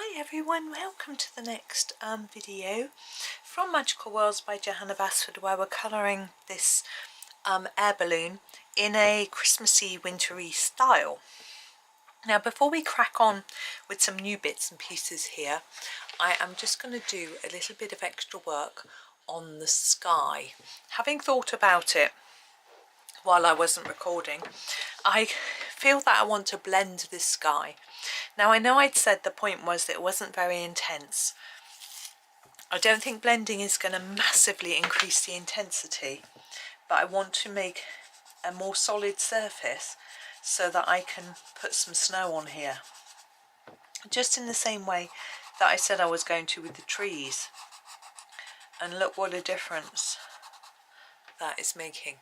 Hi everyone, welcome to the next video from Magical Worlds by Johanna Basford, where we're colouring this air balloon in a Christmassy wintry style. Now before we crack on with some new bits and pieces here, I am just going to do a little bit of extra work on the sky. Having thought about it while I wasn't recording, I feel that I want to blend this sky. Now I know I'd said the point was that it wasn't very intense. I don't think blending is going to massively increase the intensity, but I want to make a more solid surface so that I can put some snow on here. Just in the same way that I said I was going to with the trees. And look what a difference that is making.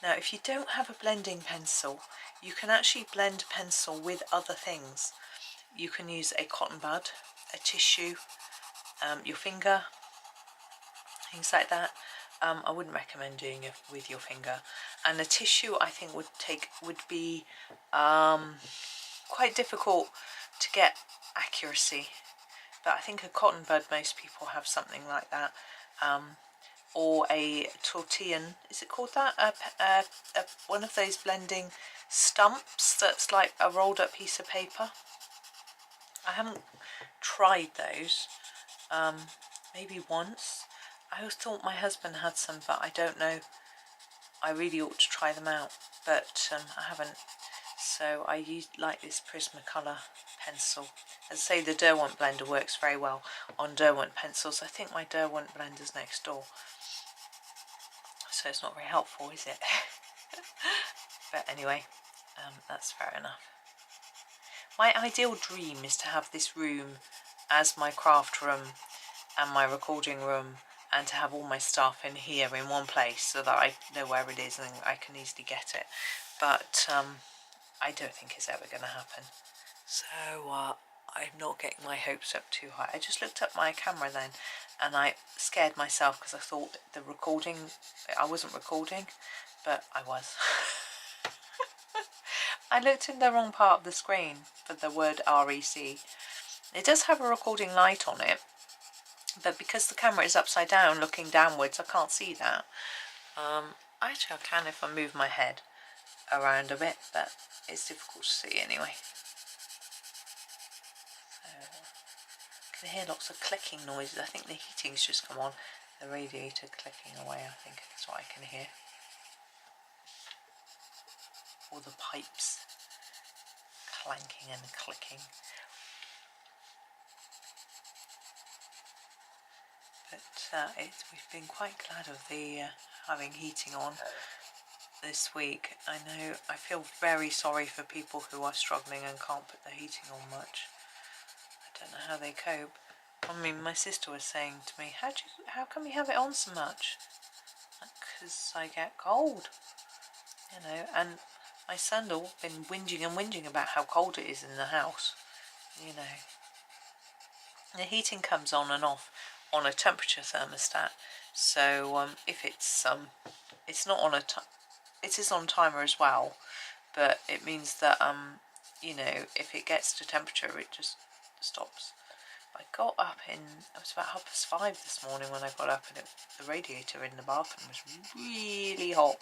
Now if you don't have a blending pencil, you can actually blend pencil with other things. You can use a cotton bud, a tissue, your finger, things like that. I wouldn't recommend doing it with your finger. And a tissue I think would be quite difficult to get accuracy. But I think a cotton bud, most people have something like that. Or a tortillan, is it called that? One of those blending stumps that's like a rolled up piece of paper. I haven't tried those, maybe once. I always thought my husband had some, but I don't know. I really ought to try them out, but I haven't. So I use like this Prismacolor pencil. As I say, the Derwent blender works very well on Derwent pencils. I think my Derwent blender's next door. So it's not very helpful, is it? But anyway, that's fair enough. My ideal dream is to have this room as my craft room and my recording room, and to have all my stuff in here in one place so that I know where it is and I can easily get it. But I don't think it's ever going to happen. So I'm not getting my hopes up too high. I just looked at my camera then and I scared myself because I thought the recording, I wasn't recording, but I was. I looked in the wrong part of the screen for the word REC. It does have a recording light on it, but because the camera is upside down looking downwards, I can't see that. Actually I can if I move my head around a bit, but it's difficult to see anyway. I can hear lots of clicking noises. I think the heating's just come on. The radiator clicking away, I think is what I can hear. Or the pipes clanking and clicking. But we've been quite glad of the having heating on this week. I know I feel very sorry for people who are struggling and can't put the heating on much. I don't know how they cope. I mean, my sister was saying to me, how can we have it on so much? Because I get cold, you know. And my son's all been whinging about how cold it is in the house, you know. The heating comes on and off on a temperature thermostat, so if it's not on it is on timer as well, but it means that you know, if it gets to temperature it just stops. I got up it was about 5:30 this morning when I got up, and the radiator in the bathroom was really hot.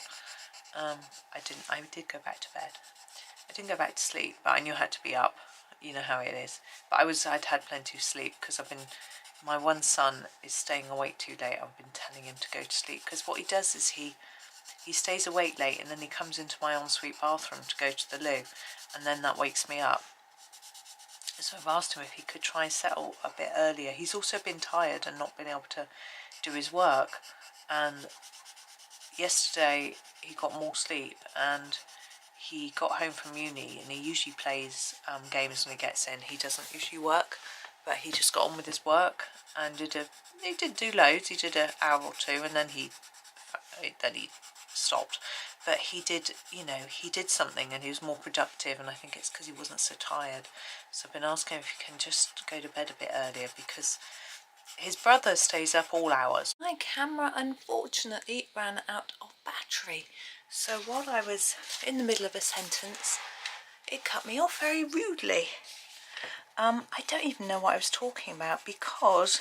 I did go back to bed. I didn't go back to sleep, but I knew I had to be up. You know how it is. But I'd had plenty of sleep because my one son is staying awake too late. I've been telling him to go to sleep because what he does is he stays awake late and then he comes into my ensuite bathroom to go to the loo, and then that wakes me up. So I've asked him if he could try and settle a bit earlier. He's also been tired and not been able to do his work, and yesterday he got more sleep and he got home from uni, and he usually plays games when he gets in. He doesn't usually work, but he just got on with his work and he didn't do loads. He did an hour or two and then he stopped. But he did, you know, he did something and he was more productive, and I think it's because he wasn't so tired. So I've been asking him if he can just go to bed a bit earlier because his brother stays up all hours. My camera unfortunately ran out of battery, so while I was in the middle of a sentence it cut me off very rudely. I don't even know what I was talking about, because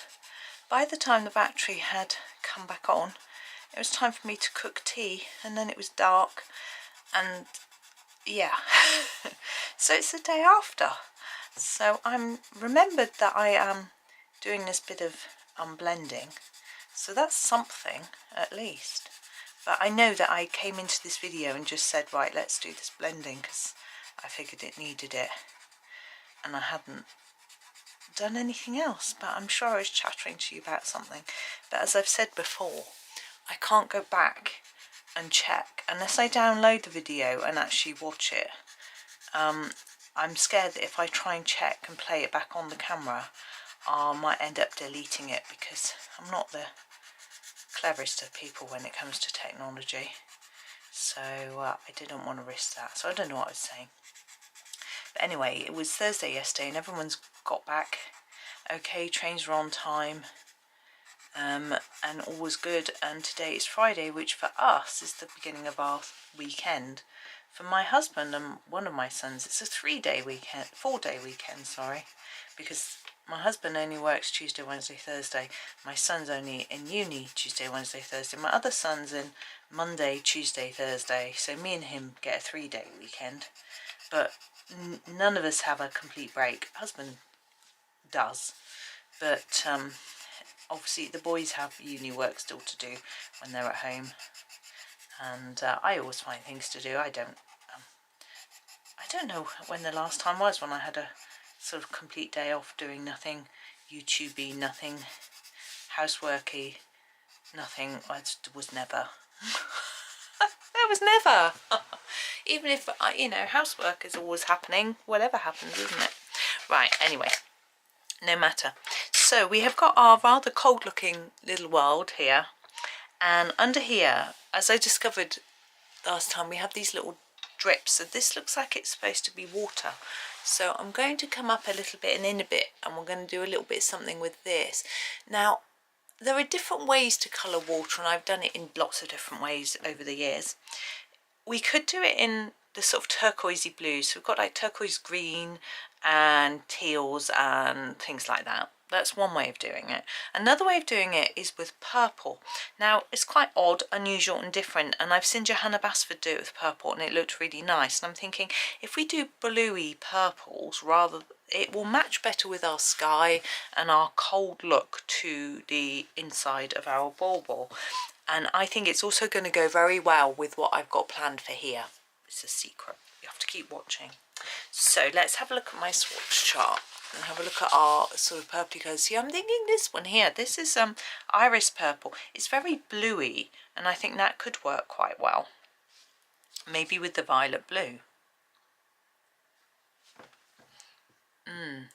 by the time the battery had come back on, it was time for me to cook tea, and then it was dark, and yeah. So it's the day after. So I'm remembered that I am doing this bit of blending, so that's something at least. But I know that I came into this video and just said, right, let's do this blending, because I figured it needed it, and I hadn't done anything else. But I'm sure I was chattering to you about something. But as I've said before, I can't go back and check unless I download the video and actually watch it. I'm scared that if I try and check and play it back on the camera, I might end up deleting it, because I'm not the cleverest of people when it comes to technology. So I didn't want to risk that. So I don't know what I was saying. But anyway, it was Thursday yesterday and everyone's got back okay, trains were on time, and all was good. And today is Friday, which for us is the beginning of our weekend. For my husband and one of my sons, it's a 4-day weekend, sorry, because my husband only works Tuesday, Wednesday, Thursday. My son's only in uni Tuesday, Wednesday, Thursday. My other son's in Monday, Tuesday, Thursday. So me and him get a 3-day weekend. But none of us have a complete break. Husband does. But obviously the boys have uni work still to do when they're at home. And I always find things to do. I don't know when the last time was when I had a sort of complete day off doing nothing, YouTubey, nothing, houseworky, nothing. I was never. There was never. Even if, you know, housework is always happening, whatever happens, isn't it? Right, anyway, no matter. So we have got our rather cold looking little world here. And under here, as I discovered last time, we have these little drips. So this looks like it's supposed to be water. So I'm going to come up a little bit and in a bit, and we're going to do a little bit something with this. Now, there are different ways to colour water, and I've done it in lots of different ways over the years. We could do it in the sort of turquoisey blues. So we've got like turquoise green and teals and things like that. That's one way of doing it. Another way of doing it is with purple. Now, it's quite odd, unusual and different, and I've seen Johanna Basford do it with purple and it looked really nice. And I'm thinking, if we do bluey purples, it will match better with our sky and our cold look to the inside of our bauble. And I think it's also going to go very well with what I've got planned for here. It's a secret. You have to keep watching. So let's have a look at my swatch chart and have a look at our sort of purpley colours. See, I'm thinking this one here. This is iris purple. It's very bluey, and I think that could work quite well. Maybe with the violet blue.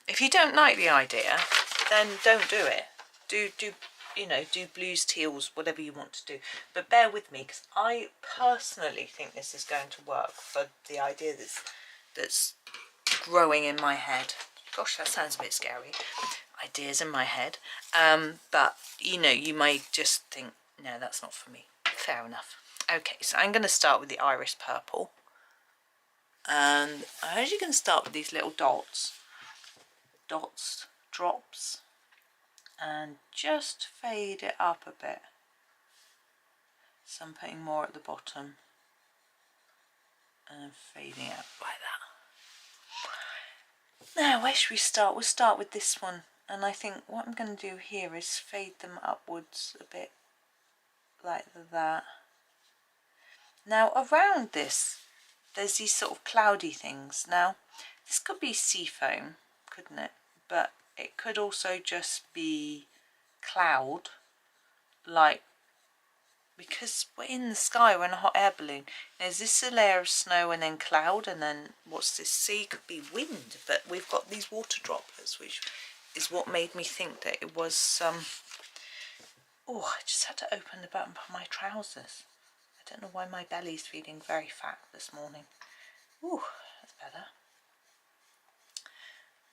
If you don't like the idea, then don't do it. Do you know, do blues, teals, whatever you want to do. But bear with me, because I personally think this is going to work for the idea that's growing in my head. Gosh, that sounds a bit scary. Ideas in my head. But, you know, you may just think, no, that's not for me. Fair enough. Okay, so I'm going to start with the iris purple. And I'm actually going to start with these little drops, and just fade it up a bit. So I'm putting more at the bottom and fading it up like that. Now, where should we start? We'll start with this one, and I think what I'm going to do here is fade them upwards a bit like that. Now, around this, there's these sort of cloudy things. Now, this could be sea foam, couldn't it? But it could also just be cloud, like, because we're in the sky, we're in a hot air balloon. Now, is this a layer of snow and then cloud, and then what's this? Sea could be wind, but we've got these water droplets, which is what made me think that it was oh, I just had to open the button of my trousers. I don't know why my belly's feeling very fat this morning. Ooh, that's better.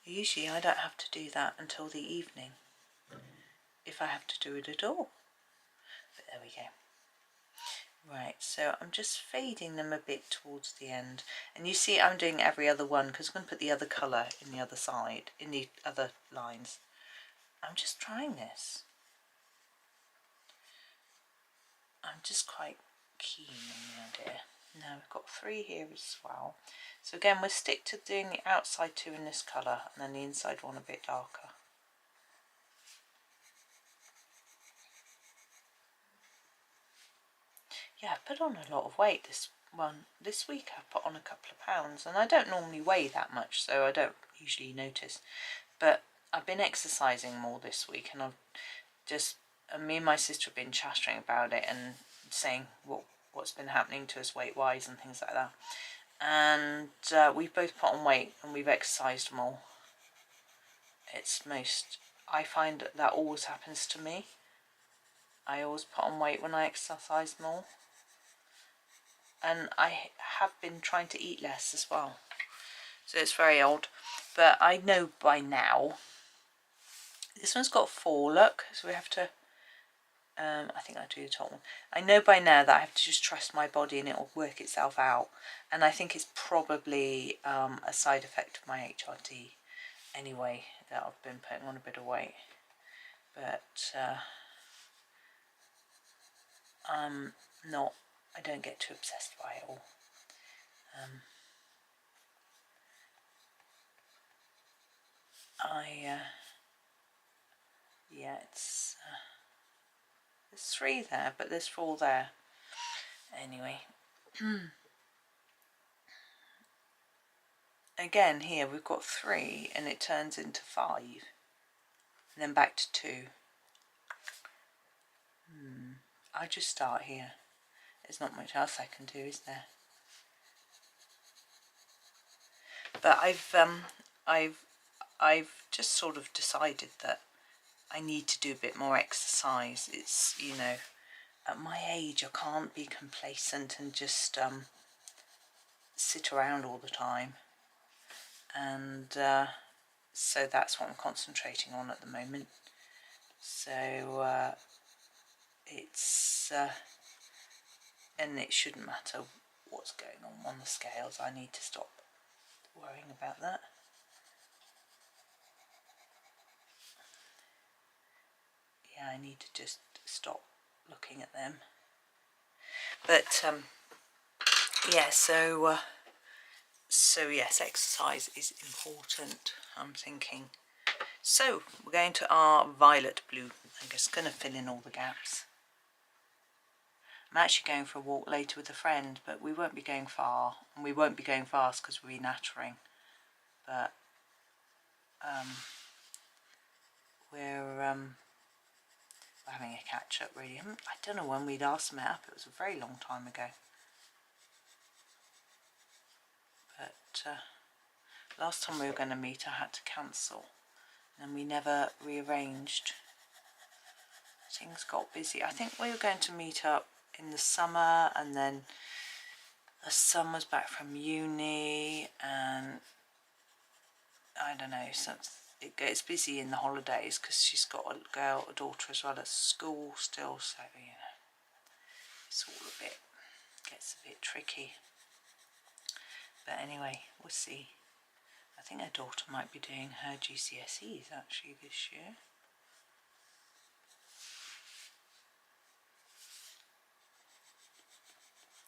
Usually I don't have to do that until the evening, if I have to do it at all. But there we go. Right, so I'm just fading them a bit towards the end. And you see I'm doing every other one because I'm going to put the other colour in the other side, in the other lines. I'm just trying this. I'm just quite keen on the idea. Now we've got 3 here as well. So again, we'll stick to doing the outside 2 in this colour and then the inside one a bit darker. Yeah, I put on a lot of weight this week. I put on a couple of pounds, and I don't normally weigh that much, so I don't usually notice. But I've been exercising more this week, and me and my sister have been chattering about it and saying what's been happening to us weight-wise and things like that. And we've both put on weight and we've exercised more. I find that always happens to me. I always put on weight when I exercise more. And I have been trying to eat less as well. So it's very odd. But I know by now, this one's got 4, look. So we have to, I think I'll do the top one. I know by now that I have to just trust my body and it will work itself out. And I think it's probably a side effect of my HRT anyway, that I've been putting on a bit of weight. But I don't get too obsessed by it all. Yeah, there's 3 there, but there's 4 there. Anyway. Again, here we've got 3 and it turns into 5. And then back to 2. I just start here. There's not much else I can do, is there? But I've just sort of decided that I need to do a bit more exercise. It's, you know, at my age I can't be complacent and just sit around all the time. And so that's what I'm concentrating on at the moment. So and it shouldn't matter what's going on the scales. I need to stop worrying about that. Yeah, I need to just stop looking at them. But yeah, so yes, exercise is important, I'm thinking. So we're going to our violet blue. I'm just going to fill in all the gaps. I'm actually going for a walk later with a friend, but we won't be going far, and we won't be going fast because we'll be nattering. But we're having a catch up really. I don't know when we last met up. It was a very long time ago. But last time we were going to meet, I had to cancel, and we never rearranged. Things got busy. I think we were going to meet up in the summer, and then the son was back from uni, and I don't know, so it gets busy in the holidays because she's got a daughter as well at school still, so you know, it's all gets a bit tricky. But anyway, we'll see. I think her daughter might be doing her GCSEs actually this year.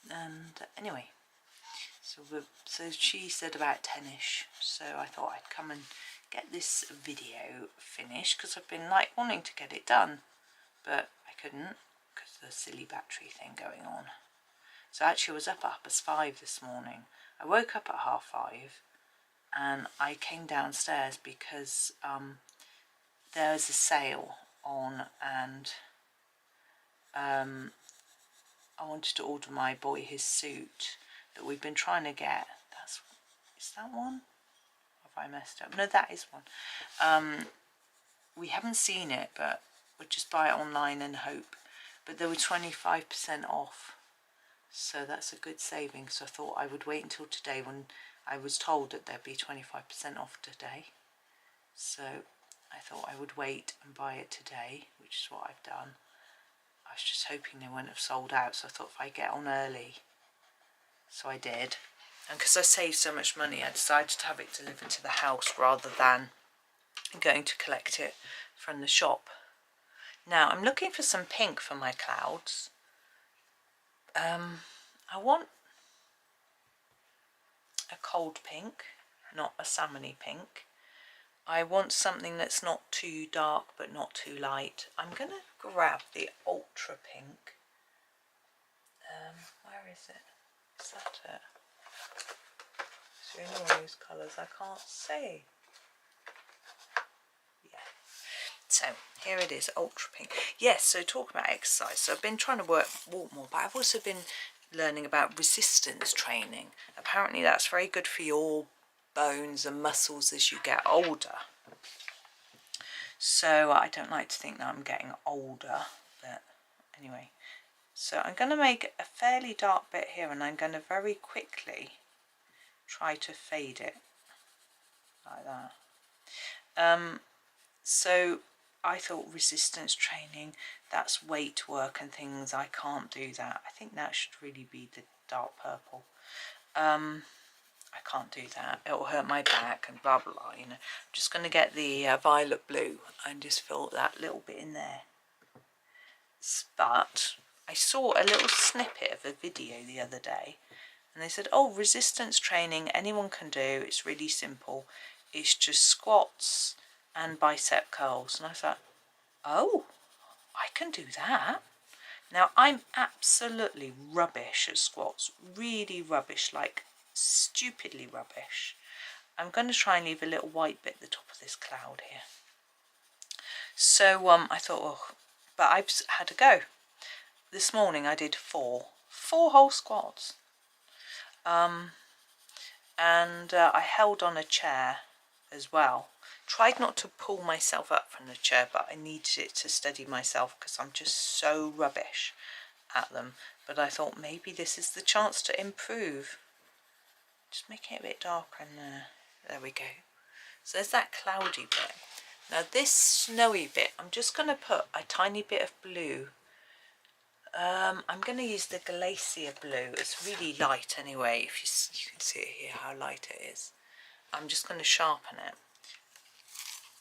And anyway, so she said about 10ish, so I thought I'd come and get this video finished because I've been like wanting to get it done, but I couldn't because of the silly battery thing going on. So actually I was up at 5:30 this morning. I woke up at 5:30 and I came downstairs because there was a sale on, and I wanted to order my boy his suit that we've been trying to get. Is that one? Have I messed up? No, that is one. We haven't seen it, but we'll just buy it online and hope. But they were 25% off, so that's a good saving. So I thought I would wait until today when I was told that there'd be 25% off today. So I thought I would wait and buy it today, which is what I've done. I was just hoping they wouldn't have sold out, so I thought if I get on early. So I did. And because I saved so much money, I decided to have it delivered to the house rather than going to collect it from the shop. Now I'm looking for some pink for my clouds. I want a cold pink, not a salmony pink. I want something that's not too dark but not too light. I'm going to grab the ultra pink. Where is it? Is that it? It's really one of those colours I can't see. Yeah. So here it is, ultra pink. Yes, so talk about exercise. So I've been trying to walk more, but I've also been learning about resistance training. Apparently that's very good for your bones and muscles as you get older. So I don't like to think that I'm getting older, but anyway. So I'm going to make a fairly dark bit here, and I'm going to very quickly try to fade it like that. So I thought resistance training, that's weight work and things, I can't do that. I think that should really be the dark purple. I can't do that, it'll hurt my back and blah blah blah, you know. I'm just going to get the violet blue and just fill that little bit in there. But I saw a little snippet of a video the other day, and they said, oh, resistance training anyone can do, it's really simple, it's just squats and bicep curls. And I thought, oh, I can do that. Now I'm absolutely rubbish at squats, really rubbish, like stupidly rubbish. I'm going to try and leave a little white bit at the top of this cloud here. So I thought, oh, but I've had to go. This morning I did four whole squats. And I held on a chair as well. Tried not to pull myself up from the chair, but I needed it to steady myself because I'm just so rubbish at them. But I thought maybe this is the chance to improve. Just making it a bit darker in there. There we go. So there's that cloudy bit. Now this snowy bit, I'm just going to put a tiny bit of blue. I'm going to use the glacier blue. It's really light anyway, if you can see it here how light it is. I'm just going to sharpen it.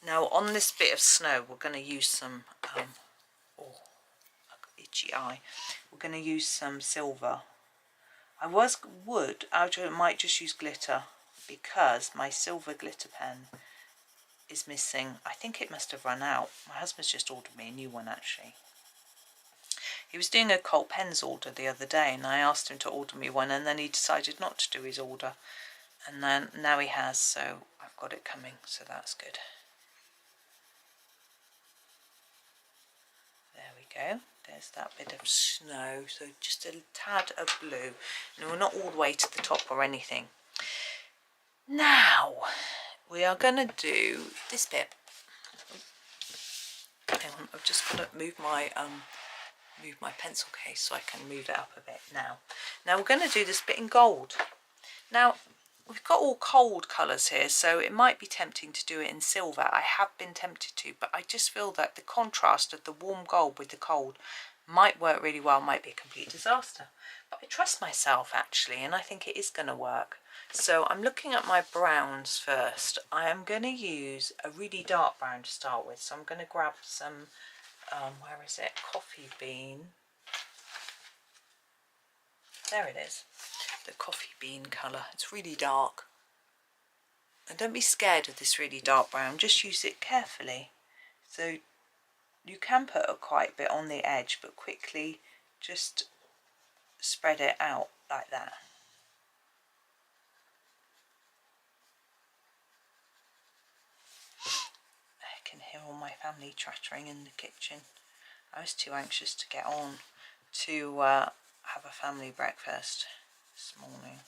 Now on this bit of snow we're going to use some, oh, itchy eye, we're going to use some silver. I might just use glitter because my silver glitter pen is missing. I think it must have run out. My husband's just ordered me a new one actually. He was doing a Colt Pens order the other day and I asked him to order me one, and then he decided not to do his order, and then now he has, so I've got it coming, so that's good. There we go, there's that bit of snow, so just a tad of blue. No, we're not all the way to the top or anything. Now we are going to do this bit. Hang on, I've just got to move my pencil case so I can move it up a bit now. Now we're going to do this bit in gold. Now we've got all cold colours here, so it might be tempting to do it in silver. I have been tempted to, but I just feel that the contrast of the warm gold with the cold might work really well, might be a complete disaster. But I trust myself actually, and I think it is going to work. So I'm looking at my browns first. I am going to use a really dark brown to start with, so I'm going to grab some, where is it, coffee bean. There it is, the coffee bean colour. It's really dark. And don't be scared of this really dark brown, just use it carefully. So you can put quite a bit on the edge, but quickly just spread it out like that. I can hear all my family chattering in the kitchen. I was too anxious to get on to have a family breakfast this morning.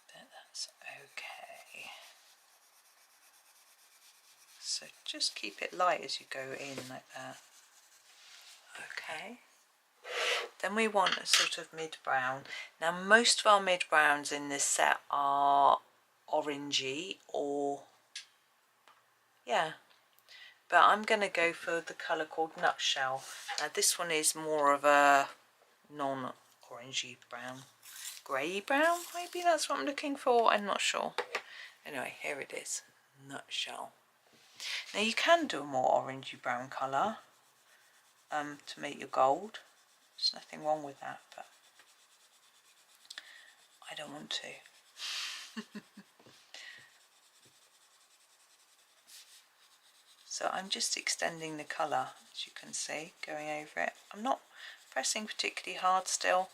But that's okay. So just keep it light as you go in like that. Okay. Then we want a sort of mid-brown. Now most of our mid-browns in this set are orangey or, yeah, but I'm going to go for the colour called Nutshell. Now this one is more of a non-orangey brown, grey brown, maybe that's what I'm looking for, I'm not sure. Anyway, here it is, Nutshell. Now you can do a more orangey brown colour to make your gold. There's nothing wrong with that, but I don't want to. So I'm just extending the colour, as you can see, going over it. I'm not pressing particularly hard still,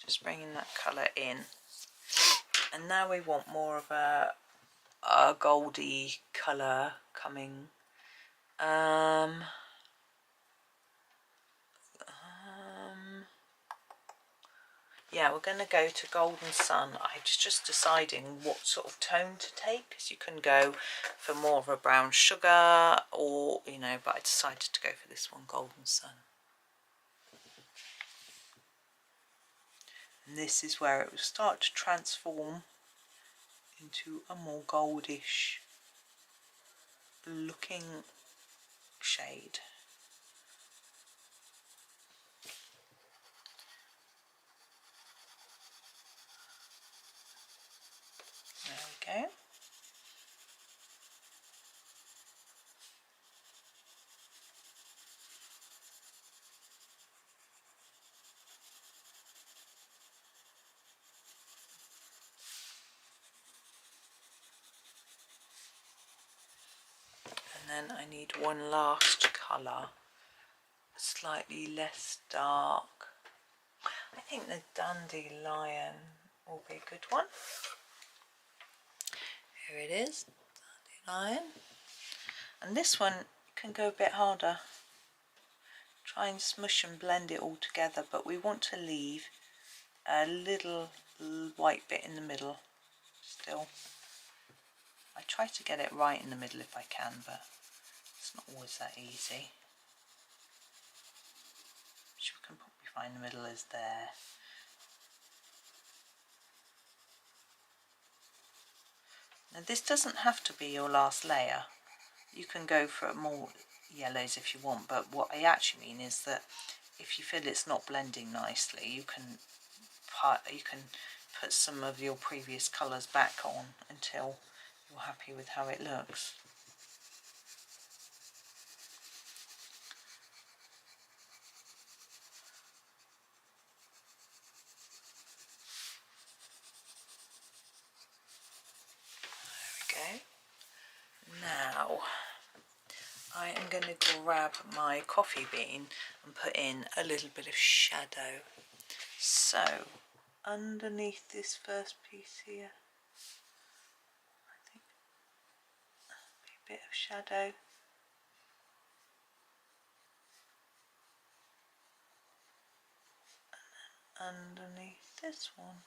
just bringing that colour in. And now we want more of a goldy colour coming. Yeah, we're going to go to Golden Sun. I'm just deciding what sort of tone to take, because you can go for more of a brown sugar, or, you know, but I decided to go for this one, Golden Sun. And this is where it will start to transform into a more goldish looking shade. There we go. And then I need one last colour, slightly less dark. I think the dandelion will be a good one. Here it is, dandelion. And this one can go a bit harder. Try and smush and blend it all together, but we want to leave a little white bit in the middle still. I try to get it right in the middle if I can, but it's not always that easy. Which we can probably find the middle is there. Now this doesn't have to be your last layer. You can go for more yellows if you want, but what I actually mean is that if you feel it's not blending nicely, you can put some of your previous colours back on until you're happy with how it looks. There we go. Now I am going to grab my coffee bean and put in a little bit of shadow. So underneath this first piece here, I think a bit of shadow. And then underneath this one.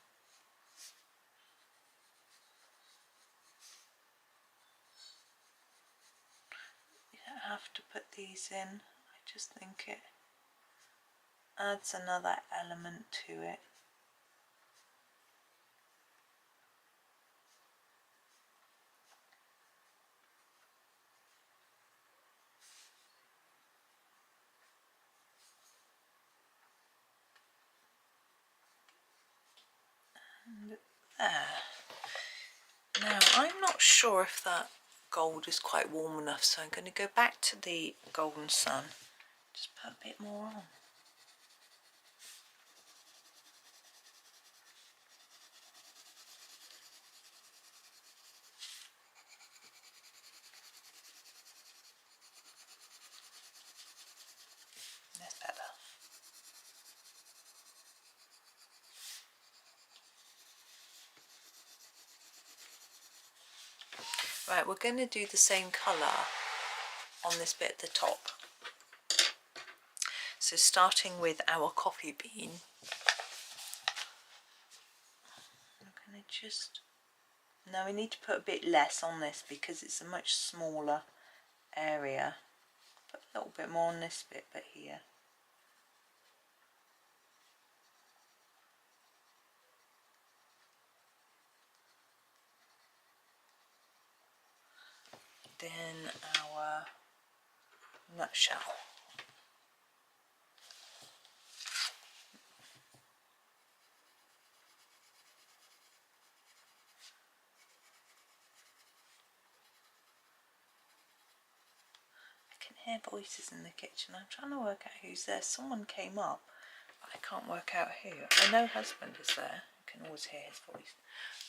You don't have to put these in, I just think it adds another element to it. And there. Now I'm not sure if that gold is quite warm enough, so I'm going to go back to the Golden Sun, just put a bit more on. That's better. Right, we're going to do the same colour on this bit at the top. So starting with our coffee bean, I'm going to just, now we need to put a bit less on this because it's a much smaller area. Put a little bit more on this bit here. then our nutshell. I can hear voices in the kitchen. I'm trying to work out who's there. Someone came up, but I can't work out who. I know husband is there. I can always hear his voice.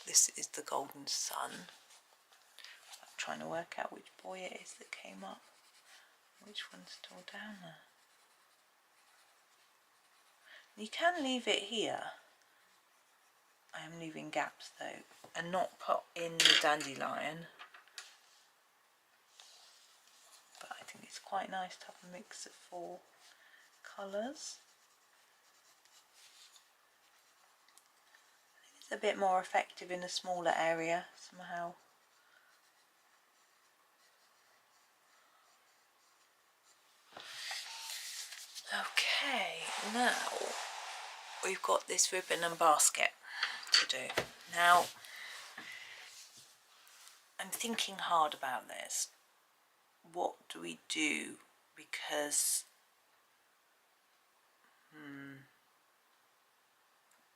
This is the golden sun. I'm trying to work out which boy it is that came up. Which one's still down there? You can leave it here. I am leaving gaps though, and not put in the dandelion. But I think it's quite nice to have a mix of 4 colours. I think it's a bit more effective in a smaller area somehow. Okay, now we've got this ribbon and basket to do. Now, I'm thinking hard about this. What do we do? Because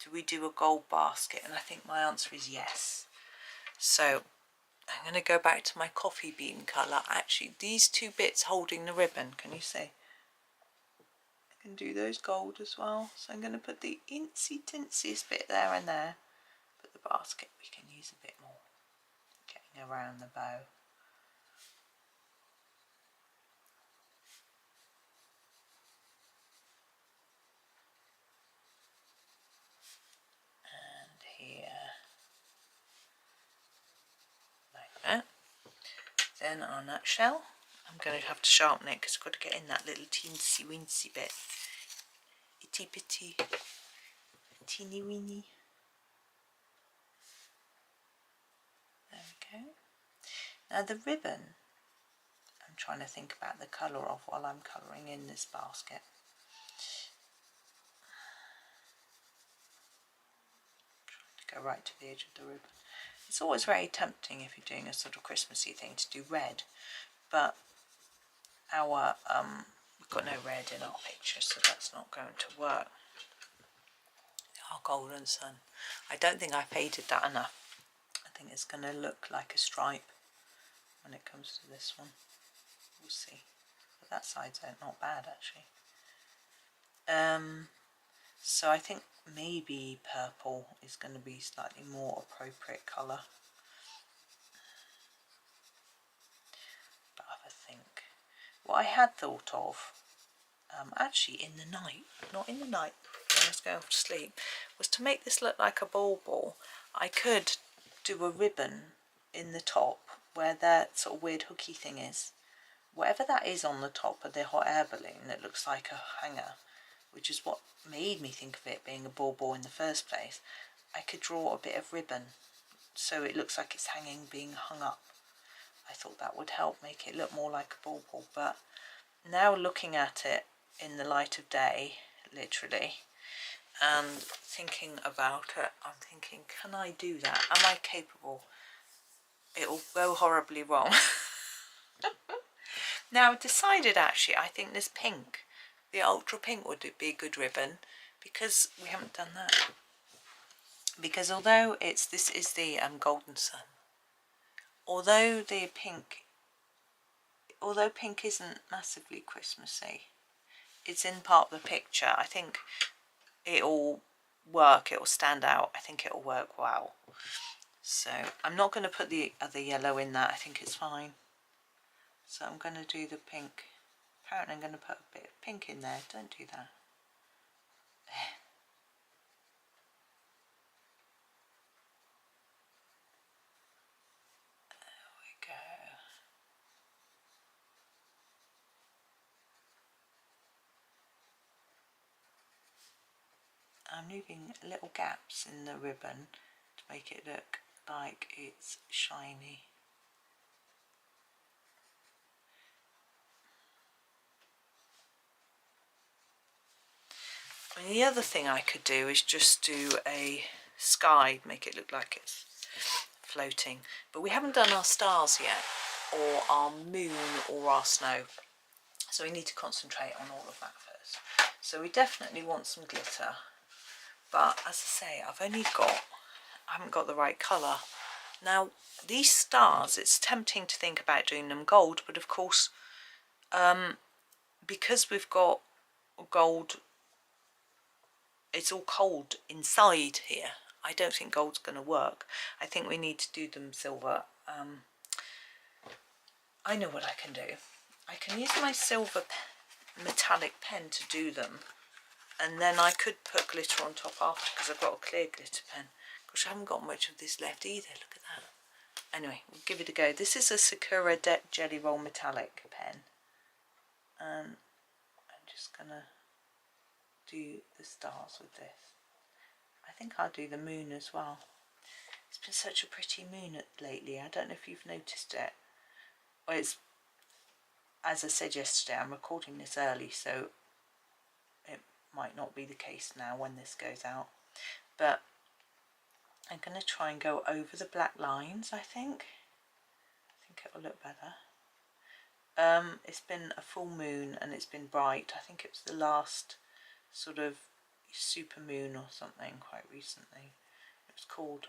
do we do a gold basket? And I think my answer is yes. So I'm going to go back to my coffee bean colour. Actually, these 2 bits holding the ribbon, can you see? I can do those gold as well. So I'm going to put the incy tinsiest bit there and there. But the basket we can use a bit more. Getting around the bow. And here. Like that. Then our nutshell. I'm going to have to sharpen it because I've got to get in that little teensy weensy bit. Itty bitty, teeny weeny. There we go. Now the ribbon, I'm trying to think about the colour of while I'm colouring in this basket. Trying to go right to the edge of the ribbon. It's always very tempting if you're doing a sort of Christmassy thing to do red, but we've got no red in our picture, so that's not going to work. Our golden sun. I don't think I faded that enough. I think it's going to look like a stripe when it comes to this one. We'll see. But that side's not bad actually. So I think maybe purple is going to be slightly more appropriate colour. But have a think. What I had thought of, actually in the night, not in the night, when I was going off to sleep, was to make this look like a bauble. I could do a ribbon in the top where that sort of weird hooky thing is. Whatever that is on the top of the hot air balloon that looks like a hanger, which is what made me think of it being a bauble in the first place, I could draw a bit of ribbon so it looks like it's hanging, being hung up. I thought that would help make it look more like a bauble, but now looking at it in the light of day, literally, and thinking about it, I'm thinking, can I do that? Am I capable? It'll go horribly wrong. Now I've decided actually I think this pink, the ultra pink, would be a good ribbon, because we haven't done that. Because although this is the golden sun, although pink isn't massively Christmassy, it's in part of the picture. I think it'll work, it'll stand out, I think it'll work well. So I'm not going to put the other yellow in that, I think it's fine. So I'm going to do the pink. Apparently I'm going to put a bit of pink in there, don't do that. There we go. I'm leaving little gaps in the ribbon to make it look like it's shiny. And the other thing I could do is just do a sky, make it look like it's floating. But we haven't done our stars yet. or our moon or our snow. So we need to concentrate on all of that first. So we definitely want some glitter, but as I say, I haven't got the right colour. Now these stars, it's tempting to think about doing them gold, but of course because we've got gold, it's all cold inside here. I don't think gold's going to work. I think we need to do them silver. I know what I can do. I can use my silver metallic pen to do them, and then I could put glitter on top after, because I've got a clear glitter pen. Gosh, I haven't got much of this left either. Look at that. Anyway, we'll give it a go. This is a Sakura Gellyroll metallic pen. I'm just going to do the stars with this. I think I'll do the moon as well. It's been such a pretty moon lately. I don't know if you've noticed it. Well, it's, as I said yesterday, I'm recording this early, so it might not be the case now when this goes out. But I'm going to try and go over the black lines, I think. I think it will look better. It's been a full moon and it's been bright. I think it was the last sort of super moon or something quite recently. It's called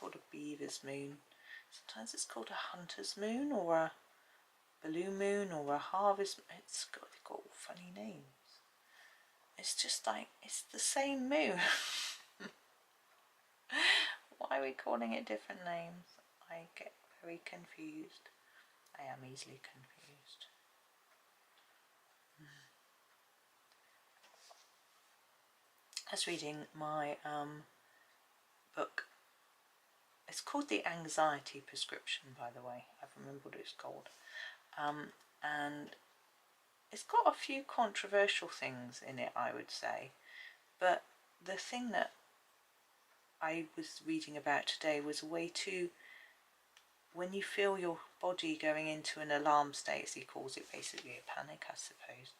a beaver's moon. Sometimes it's called a hunter's moon or a blue moon or a harvest. They've got all funny names. It's just like, it's the same moon. Why are we calling it different names? I get very confused. I am easily confused. I was reading my book. It's called The Anxiety Prescription, by the way. I've remembered what it's called. And it's got a few controversial things in it, I would say. But the thing that I was reading about today was a way to, when you feel your body going into an alarm state, as he calls it, basically a panic, I suppose,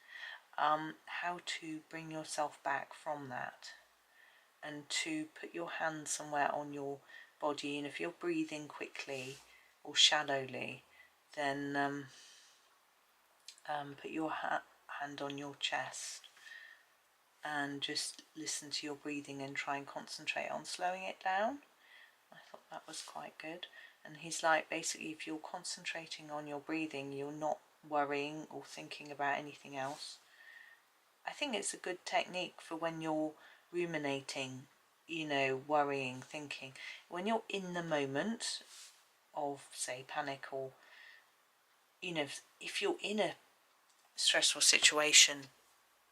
how to bring yourself back from that, and to put your hand somewhere on your body, and if you're breathing quickly or shallowly, then put your hand on your chest and just listen to your breathing and try and concentrate on slowing it down. I thought that was quite good. And he's like, basically, if you're concentrating on your breathing, you're not worrying or thinking about anything else. I think it's a good technique for when you're ruminating, you know, worrying, thinking. When you're in the moment of, say, panic, or, you know, if you're in a stressful situation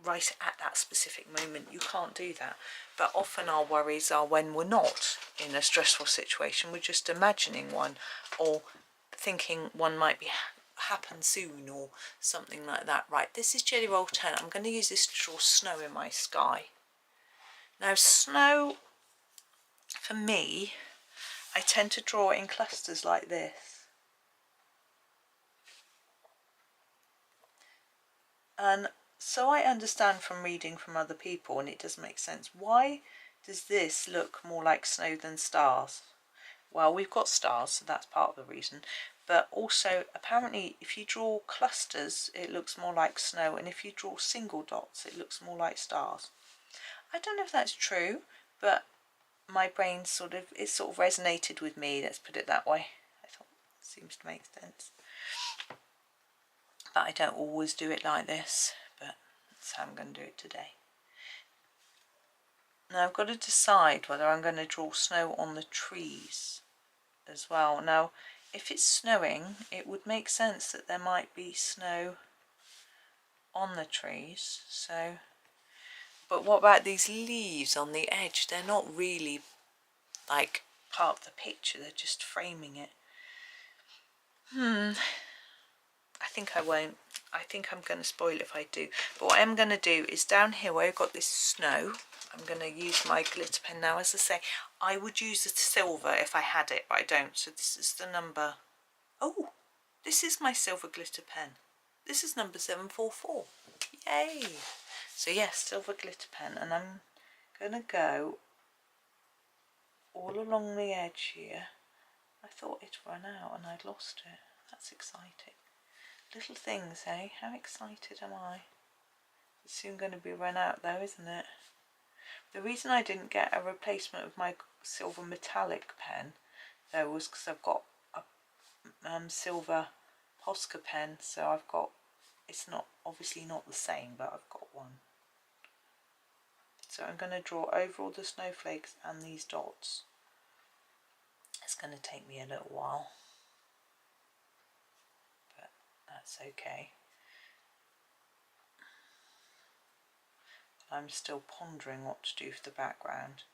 right at that specific moment, you can't do that. But often our worries are when we're not in a stressful situation. We're just imagining one, or thinking one might be happen soon, or something like that. Right, this is Gellyroll 10. I'm going to use this to draw snow in my sky. Now snow, for me, I tend to draw in clusters like this. And so I understand from reading from other people, and it does make sense. Why does this look more like snow than stars? Well, we've got stars, so that's part of the reason. But also, apparently, if you draw clusters, it looks more like snow. And if you draw single dots, it looks more like stars. I don't know if that's true, but my brain sort of resonated with me. Let's put it that way. I thought it seems to make sense. But I don't always do it like this, but that's how I'm going to do it today. Now I've got to decide whether I'm going to draw snow on the trees as well. Now if it's snowing, it would make sense that there might be snow on the trees. So, but what about these leaves on the edge? They're not really like part of the picture, they're just framing it. I think I won't. I think I'm going to spoil it if I do. But what I'm going to do is down here where I've got this snow, I'm going to use my glitter pen. Now, as I say, I would use the silver if I had it, but I don't. So this is the number. Oh, this is my silver glitter pen. This is number 744. Yay! So yes, silver glitter pen. And I'm going to go all along the edge here. I thought it'd run out and I'd lost it. That's exciting. Little things, eh? How excited am I? It's soon going to be run out though, isn't it? The reason I didn't get a replacement of my silver metallic pen though was because I've got a silver Posca pen, so I've got, it's not obviously not the same, but I've got one. So I'm going to draw over all the snowflakes and these dots. It's going to take me a little while, but that's okay. I'm still pondering what to do for the background.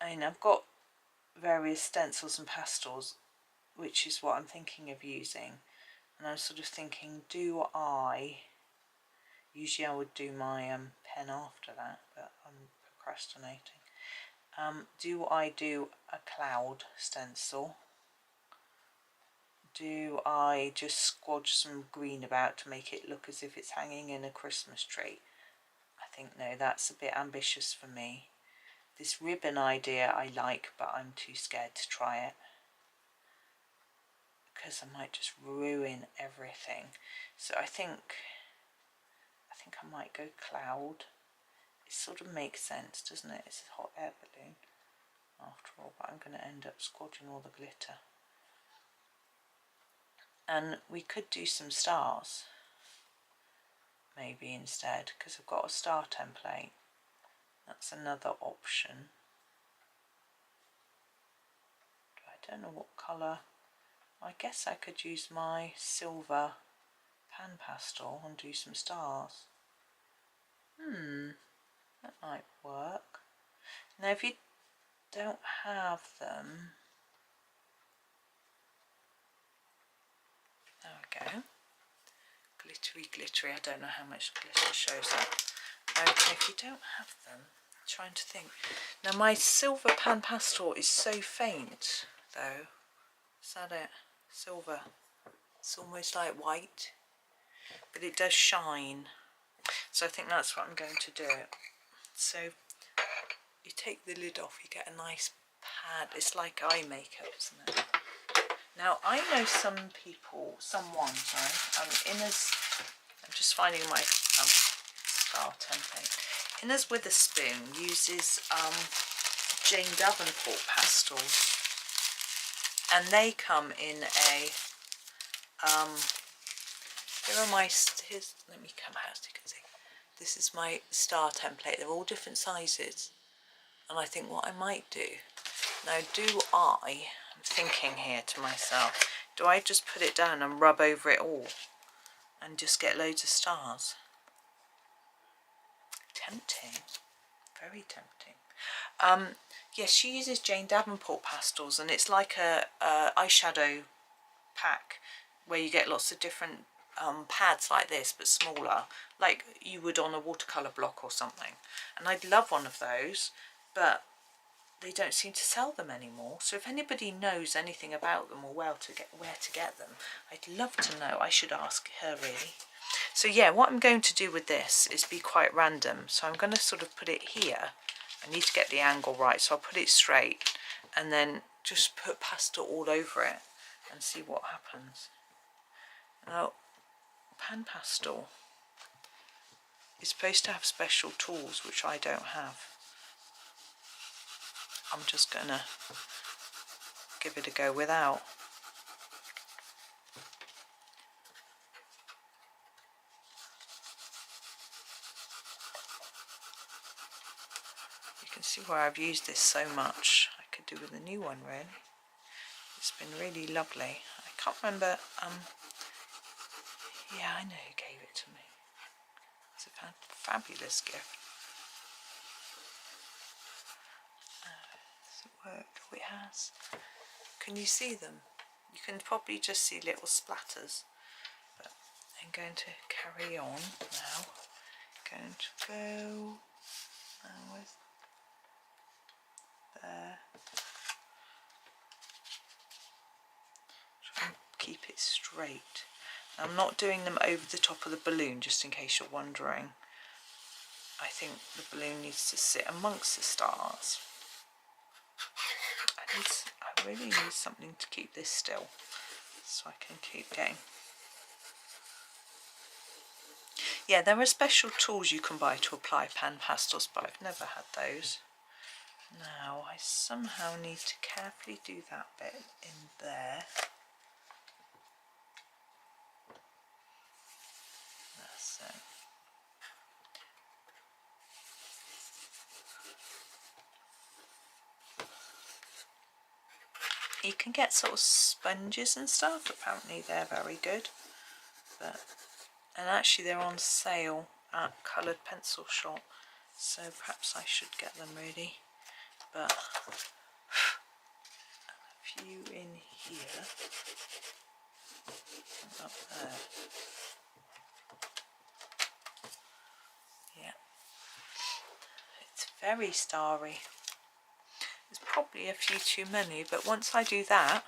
I mean, I've got various stencils and pastels, which is what I'm thinking of using. And I'm sort of thinking, usually I would do my pen after that, but I'm procrastinating. Do I do a cloud stencil? Do I just squodge some green about to make it look as if it's hanging in a Christmas tree? I think no, that's a bit ambitious for me. This ribbon idea I like, but I'm too scared to try it, because I might just ruin everything. So I think I might go cloud. It sort of makes sense, doesn't it? It's a hot air balloon after all, but I'm going to end up squodging all the glitter. And we could do some stars maybe instead, because I've got a star template. That's another option. I don't know what colour. I guess I could use my silver Pan Pastel and do some stars. That might work. Now if you don't have them, there we go. Glittery, I don't know how much glitter shows up. Okay, if you don't have them, I'm trying to think. Now my silver Pan Pastel is so faint though. Is that it? Silver. It's almost like white, but it does shine. So I think that's what I'm going to do. So you take the lid off, you get a nice pad. It's like eye makeup, isn't it? Now I know someone, I'm just finding my star template. Inez Witherspoon uses Jane Davenport pastels, and they come in a let me come out so you can see. This is my star template. They're all different sizes, and I think what I might do now, I'm thinking here to myself, do I just put it down and rub over it all and just get loads of stars? Tempting, very tempting. Yes, she uses Jane Davenport pastels, and it's like a eyeshadow pack where you get lots of different pads like this, but smaller, like you would on a watercolour block or something. And I'd love one of those, but they don't seem to sell them anymore. So if anybody knows anything about them or where to get them, I'd love to know. I should ask her really. So yeah, what I'm going to do with this is be quite random. So I'm going to sort of put it here. I need to get the angle right, so I'll put it straight and then just put pastel all over it and see what happens. Now, Pan Pastel is supposed to have special tools, which I don't have. I'm just going to give it a go without. You can see where I've used this so much. I could do with a new one really. It's been really lovely. I can't remember, yeah, I know who gave it to me. It's a fabulous gift. Does it work? Oh, it has. Can you see them? You can probably just see little splatters. But I'm going to carry on now. Going to go with there. Try and keep it straight. Now, I'm not doing them over the top of the balloon, just in case you're wondering. I think the balloon needs to sit amongst the stars. I really need something to keep this still. so I can keep going. Yeah, there are special tools you can buy to apply pan pastels, but I've never had those. Now I somehow need to carefully do that bit in there. That's it. You can get sort of sponges and stuff, apparently they're very good, and actually they're on sale at Coloured Pencil Shop, so perhaps I should get them really, but a few in here and up there. Yeah, it's very starry. There's probably a few too many, but once I do that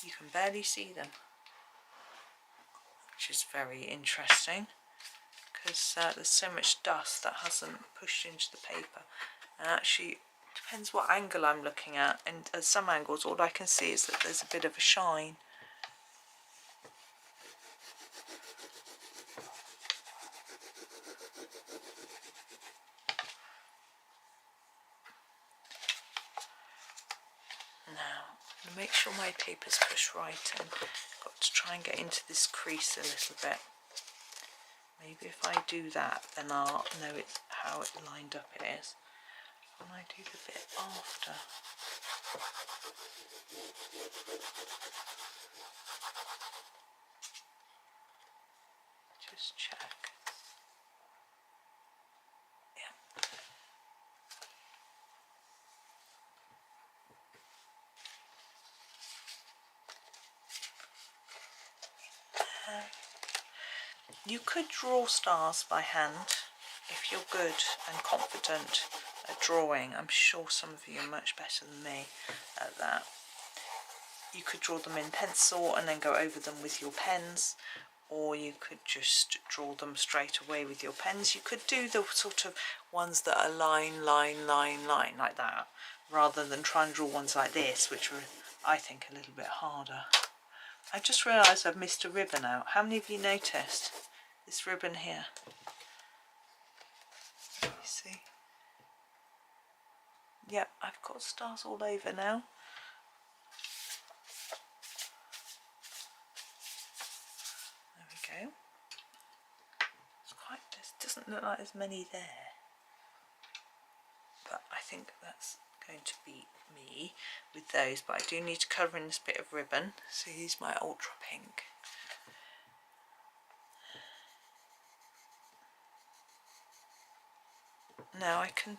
you can barely see them, which is very interesting because there's so much dust that hasn't pushed into the paper, and actually depends what angle I'm looking at, and at some angles all I can see is that there's a bit of a shine. Now, I'm going to make sure my paper's pushed right in. I've got to try and get into this crease a little bit. Maybe if I do that, then I'll know how it lined up it is. When I do the bit after, just check. Yeah. You could draw stars by hand if you're good and confident at drawing. I'm sure some of you are much better than me at that. You could draw them in pencil and then go over them with your pens, or you could just draw them straight away with your pens. You could do the sort of ones that are line, line, line, line, like that, rather than try and draw ones like this, which are, I think, a little bit harder. I just realised I've missed a ribbon out. How many of you noticed this ribbon here? You see? Yep, I've got stars all over now. There we go. It doesn't look like there's many there, but I think that's going to be me with those. But I do need to cover in this bit of ribbon, so use my ultra pink. Now I can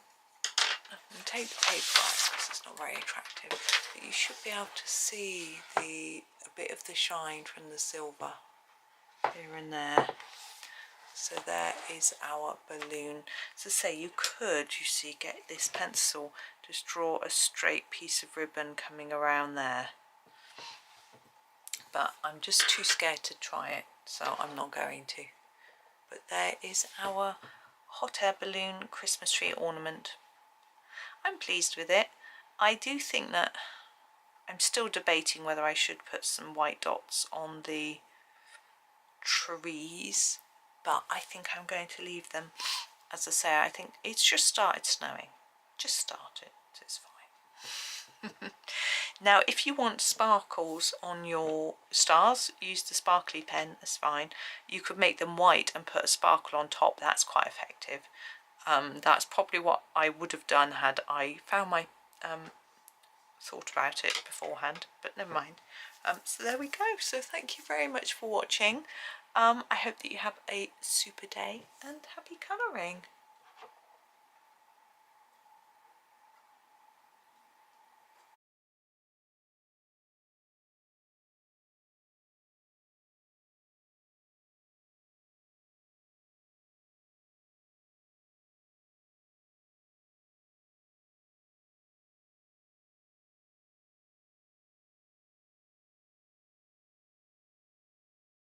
take the paper out because it's not very attractive, but you should be able to see a bit of the shine from the silver here and there. So there is our balloon. So say you could, you see, get this pencil, just draw a straight piece of ribbon coming around there. But I'm just too scared to try it, so I'm not going to. But there is our hot air balloon Christmas tree ornament. I'm pleased with it. I do think that I'm still debating whether I should put some white dots on the trees, but I think I'm going to leave them. As I say, I think it's just started snowing. Just started, so it's fine. Now, if you want sparkles on your stars, use the sparkly pen, that's fine. You could make them white and put a sparkle on top, that's quite effective. That's probably what I would have done had I found my thought about it beforehand, but never mind. So there we go. So thank you very much for watching. I hope that you have a super day and happy colouring.